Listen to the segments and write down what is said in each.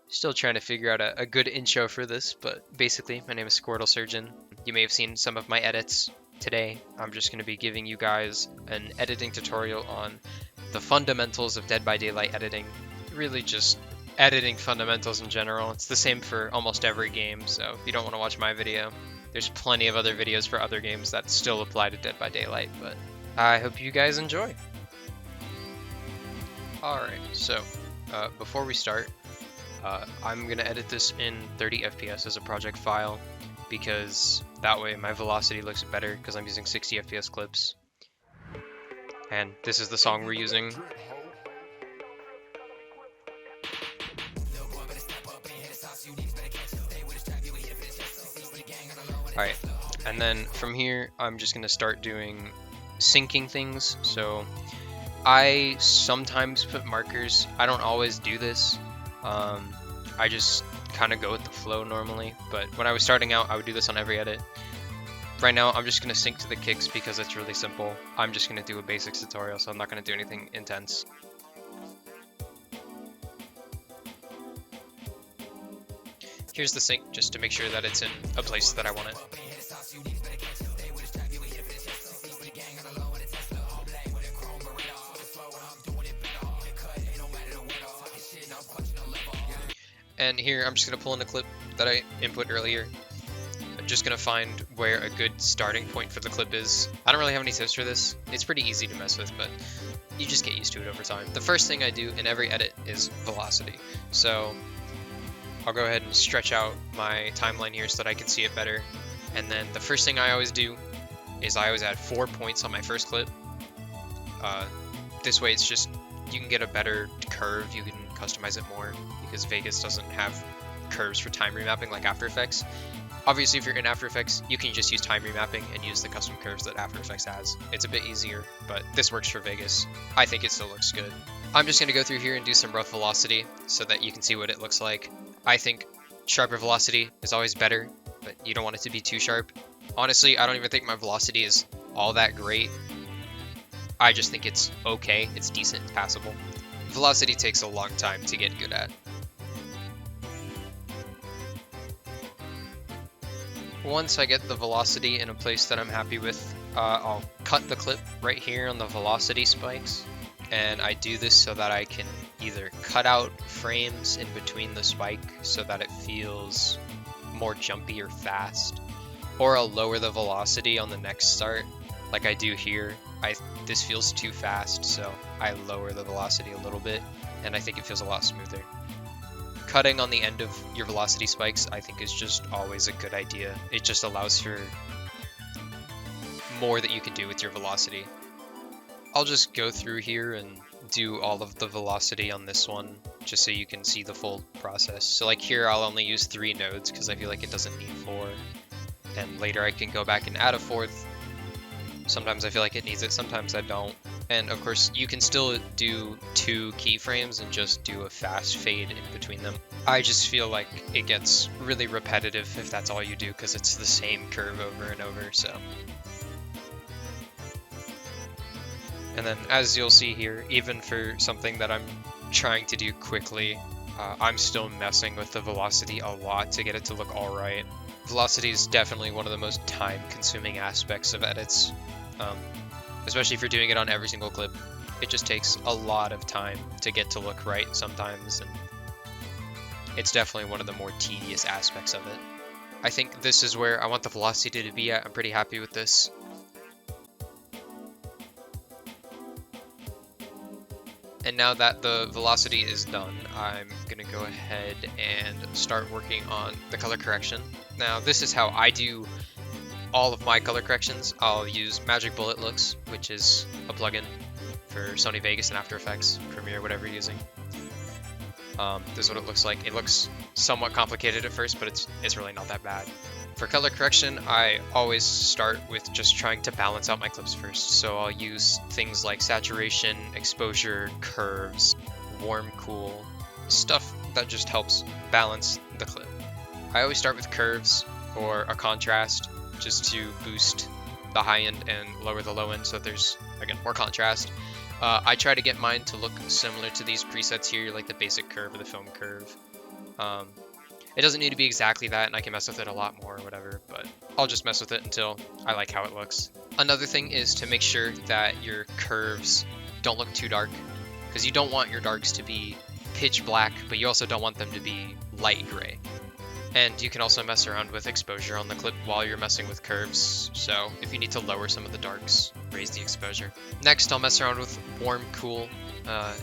Still trying to figure out a good intro for this, but basically, my name is Squirtle Surgeon. You may have seen some of my edits. Today, I'm just going to be giving you guys an editing tutorial on the fundamentals of Dead by Daylight editing. Really just editing fundamentals in general. It's the same for almost every game, so if you don't want to watch my video, there's plenty of other videos for other games that still apply to Dead by Daylight, but I hope you guys enjoy. Alright, so before we start, I'm going to edit this in 30 FPS as a project file because that way my velocity looks better because I'm using 60 FPS clips. And this is the song we're using. Alright, and then from here I'm just going to start doing syncing things. So I sometimes put markers. I don't always do this. I just kind of go with the flow normally, but when I was starting out, I would do this on every edit. Right now, I'm just going to sync to the kicks because it's really simple. I'm just going to do a basics tutorial, so I'm not going to do anything intense. Here's the sync, just to make sure that it's in a place that I want it. And here I'm just going to pull in a clip that I input earlier. I'm just going to find where a good starting point for the clip is. I don't really have any tips for this. It's pretty easy to mess with, but you just get used to it over time. The first thing I do in every edit is velocity. So I'll go ahead and stretch out my timeline here so that I can see it better. And then the first thing I always do is I always add 4 points on my first clip. This way it's just, you can get a better curve, you can customize it more because Vegas doesn't have curves for time remapping like After Effects. Obviously, if you're in After Effects, you can just use time remapping and use the custom curves that After Effects has. It's a bit easier, but this works for Vegas. I think it still looks good. I'm just going to go through here and do some rough velocity so that you can see what it looks like. I think sharper velocity is always better, but you don't want it to be too sharp. Honestly, I don't even think my velocity is all that great. I just think it's okay, it's decent, it's passable. Velocity takes a long time to get good at. Once I get the velocity in a place that I'm happy with, I'll cut the clip right here on the velocity spikes. And I do this so that I can either cut out frames in between the spike so that it feels more jumpy or fast, or I'll lower the velocity on the next start, like I do here. This feels too fast, so I lower the velocity a little bit, and I think it feels a lot smoother. Cutting on the end of your velocity spikes, I think, is just always a good idea. It just allows for more that you can do with your velocity. I'll just go through here and do all of the velocity on this one, just so you can see the full process. So like here, I'll only use 3 nodes because I feel like it doesn't need 4. And later I can go back and add a 4th. Sometimes I feel like it needs it, sometimes I don't. And of course, you can still do 2 keyframes and just do a fast fade in between them. I just feel like it gets really repetitive if that's all you do because it's the same curve over and over, so. And then as you'll see here, even for something that I'm trying to do quickly, I'm still messing with the velocity a lot to get it to look alright. Velocity is definitely one of the most time-consuming aspects of edits, especially if you're doing it on every single clip. It just takes a lot of time to get to look right sometimes, and it's definitely one of the more tedious aspects of it. I think this is where I want the velocity to be at. I'm pretty happy with this. And now that the velocity is done, I'm going to go ahead and start working on the color correction. Now, this is how I do all of my color corrections. I'll use Magic Bullet Looks, which is a plugin for Sony Vegas and After Effects, Premiere, whatever you're using. This is what it looks like. It looks somewhat complicated at first, but it's really not that bad. For color correction, I always start with just trying to balance out my clips first. So I'll use things like saturation, exposure, curves, warm, cool, stuff that just helps balance the clip. I always start with curves or a contrast just to boost the high end and lower the low end so that there's, again, more contrast. I try to get mine to look similar to these presets here, like the basic curve or the film curve. It doesn't need to be exactly that, and I can mess with it a lot more or whatever, but I'll just mess with it until I like how it looks. Another thing is to make sure that your curves don't look too dark, because you don't want your darks to be pitch black, but you also don't want them to be light gray. And you can also mess around with exposure on the clip while you're messing with curves, so if you need to lower some of the darks, raise the exposure. Next, I'll mess around with warm, cool.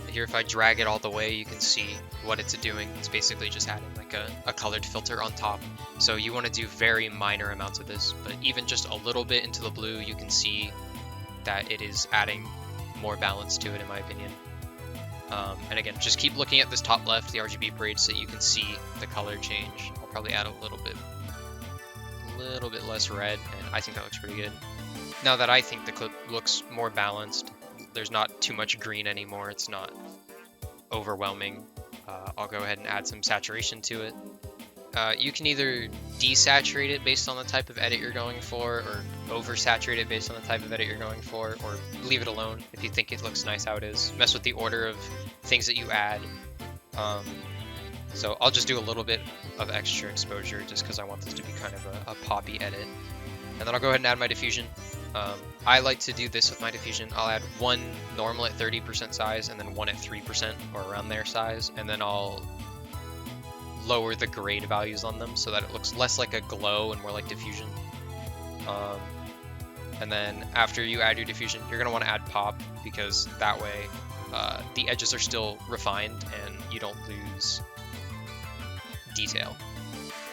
Here, if I drag it all the way, you can see what it's doing. It's basically just adding like a colored filter on top. So you want to do very minor amounts of this, but even just a little bit into the blue, you can see that it is adding more balance to it, in my opinion. And again, just keep looking at this top left, the RGB parade, so you can see the color change. I'll probably add a little bit less red, and I think that looks pretty good. Now that I think the clip looks more balanced, there's not too much green anymore, it's not overwhelming, I'll go ahead and add some saturation to it. You can either desaturate it based on the type of edit you're going for, or oversaturate it based on the type of edit you're going for, or leave it alone if you think it looks nice how it is. Mess with the order of things that you add. So I'll just do a little bit of extra exposure just because I want this to be kind of a poppy edit. And then I'll go ahead and add my diffusion. I like to do this with my diffusion. I'll add one normal at 30% size and then one at 3% or around their size, and then I'll lower the grade values on them so that it looks less like a glow and more like diffusion. And then after you add your diffusion, you're going to want to add pop, because that way the edges are still refined and you don't lose detail.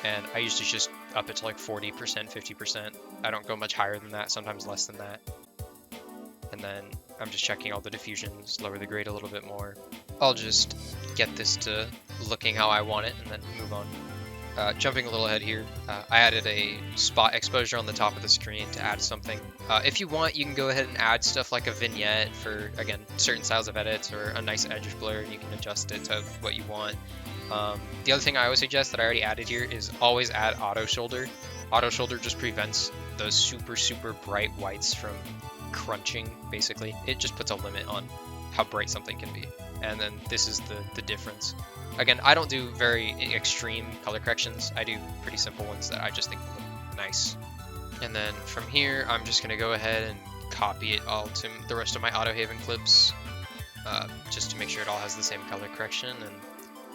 And I usually just up it to like 40%, 50%. I don't go much higher than that, sometimes less than that. And then I'm just checking all the diffusions, lower the grade a little bit more. I'll just get this to looking how I want it and then move on. Jumping a little ahead here, I added a spot exposure on the top of the screen to add something. If you want, you can go ahead and add stuff like a vignette for, again, certain styles of edits, or a nice edge blur, and you can adjust it to what you want. The other thing I always suggest that I already added here is always add auto shoulder. Auto shoulder just prevents those super bright whites from crunching, basically. It just puts a limit on how bright something can be. And then this is the difference. Again, I don't do very extreme color corrections. I do pretty simple ones that I just think look nice. And then from here, I'm just going to go ahead and copy it all to the rest of my AutoHaven clips, just to make sure it all has the same color correction. And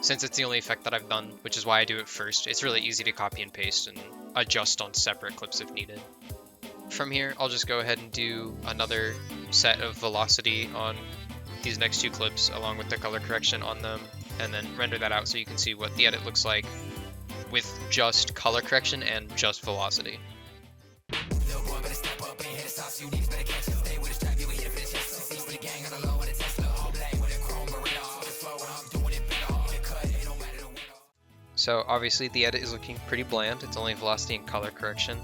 since it's the only effect that I've done, which is why I do it first, it's really easy to copy and paste and adjust on separate clips if needed. From here, I'll just go ahead and do another set of velocity on these next two clips along with the color correction on them, and then render that out so you can see what the edit looks like with just color correction and just velocity. So obviously the edit is looking pretty bland, it's only velocity and color correction.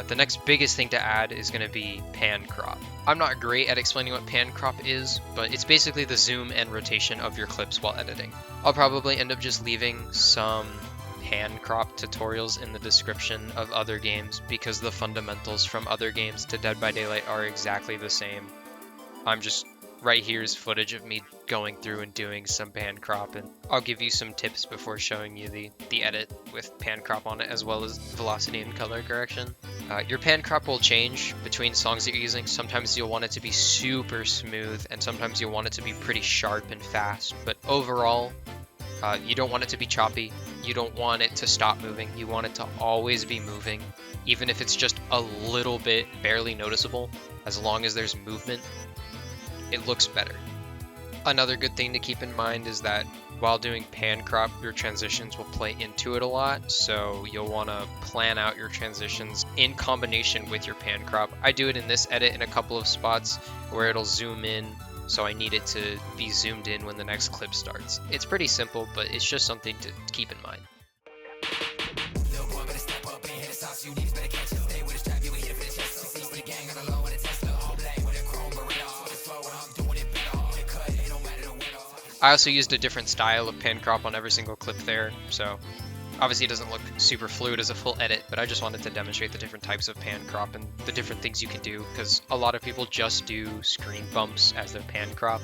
The next biggest thing to add is going to be pan crop. I'm not great at explaining what pan crop is, but it's basically the zoom and rotation of your clips while editing. I'll probably end up just leaving some pan crop tutorials in the description of other games, because the fundamentals from other games to Dead by Daylight are exactly the same. Right here is footage of me going through and doing some pan crop, and I'll give you some tips before showing you the edit with pan crop on it, as well as velocity and color correction. Your pan crop will change between songs that you're using. Sometimes you'll want it to be super smooth, and sometimes you'll want it to be pretty sharp and fast, but overall, you don't want it to be choppy. You don't want it to stop moving. You want it to always be moving, even if it's just a little bit barely noticeable. As long as there's movement, it looks better. Another good thing to keep in mind is that while doing pan crop, your transitions will play into it a lot, so you'll want to plan out your transitions in combination with your pan crop. I do it in this edit in a couple of spots where it'll zoom in, so I need it to be zoomed in when the next clip starts. It's pretty simple, but it's just something to keep in mind. I also used a different style of pan crop on every single clip there, so obviously it doesn't look super fluid as a full edit, but I just wanted to demonstrate the different types of pan crop and the different things you can do, because a lot of people just do screen bumps as their pan crop,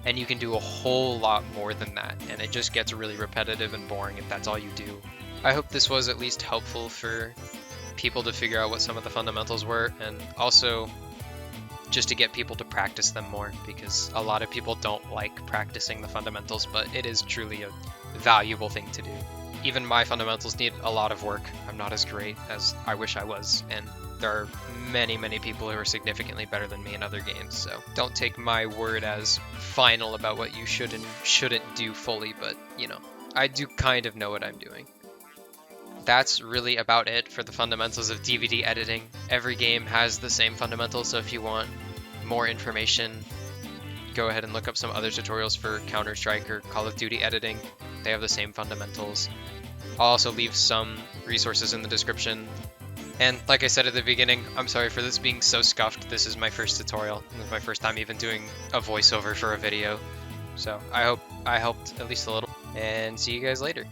and you can do a whole lot more than that, and it just gets really repetitive and boring if that's all you do. I hope this was at least helpful for people to figure out what some of the fundamentals were, and also just to get people to practice them more, because a lot of people don't like practicing the fundamentals, but it is truly a valuable thing to do. Even my fundamentals need a lot of work. I'm not as great as I wish I was, and there are many people who are significantly better than me in other games, so don't take my word as final about what you should and shouldn't do fully, but, you know, I do kind of know what I'm doing. That's really about it for the fundamentals of DVD editing. Every game has the same fundamentals, so if you want more information, go ahead and look up some other tutorials for Counter-Strike or Call of Duty editing. They have the same fundamentals. I'll also leave some resources in the description. And like I said at the beginning, I'm sorry for this being so scuffed. This is my first tutorial. This is my first time even doing a voiceover for a video. So I hope I helped at least a little. And see you guys later.